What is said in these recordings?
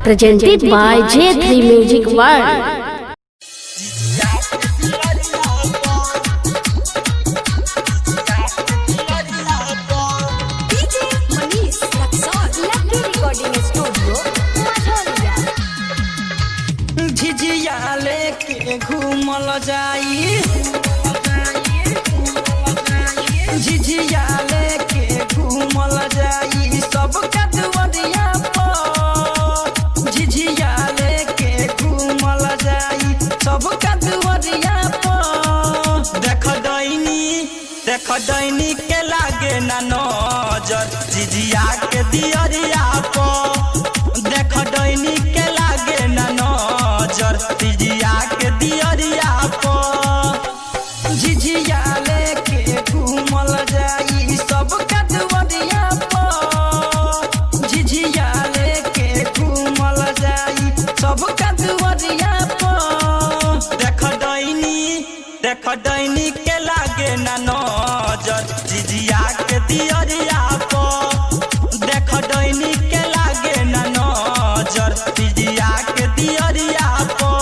presented by J3 Music World. झिझिया लेके घूमल जाई, झिझिया लेके घूमल जाई सबका दुआरिया पर, झिझिया लेके घूमल जाई सबका दुआरिया पर। देख दैनी के लागे ना नजर झिझिया के दियरिया पर, देख दैनी के लागे ना नजर झिझिया के दियरिया पर। झिझिया लेके घूमल जाई सबका दुआरिया पर, झिझिया लेके घूमल जाई सबका दुआरिया पर। देख दैनी के लागे ना नजर झिझिया के दियरिया पर, देख दैनी के लागे ना नजर झिझिया के दियरिया पर।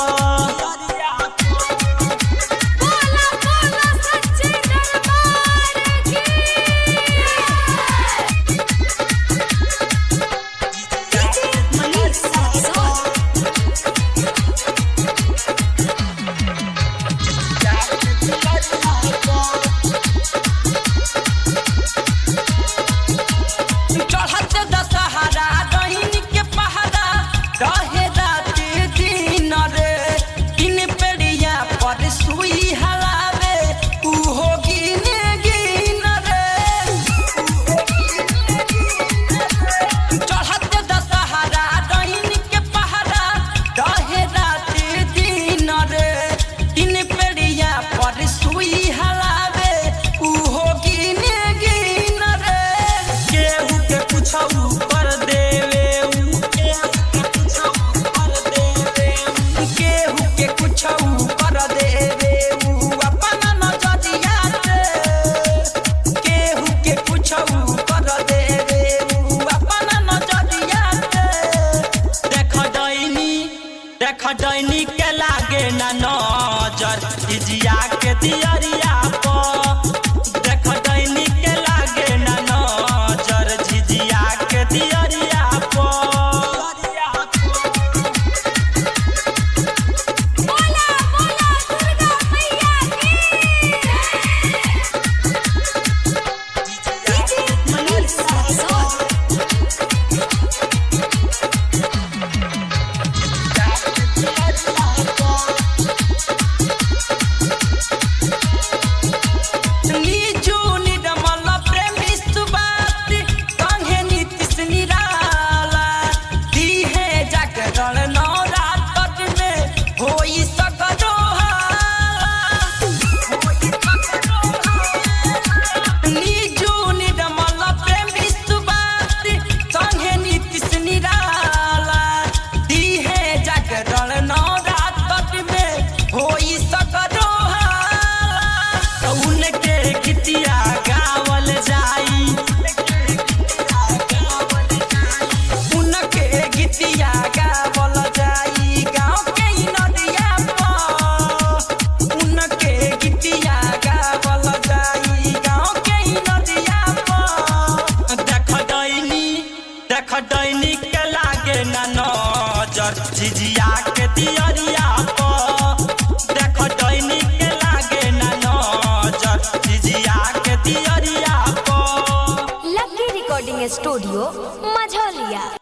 दैनी के लागे ना नजर झिझिया के दियरिया पर, देख दैनी के लागे ना नजर झिझिया के दियरिया पर। दैनी के लागे ना नजर झिझिया के दियरिया पर, देख दैनी के लागे ना नजर झिझिया के दियरिया पर। लकी रिकॉर्डिंग स्टूडियो मझौलिया।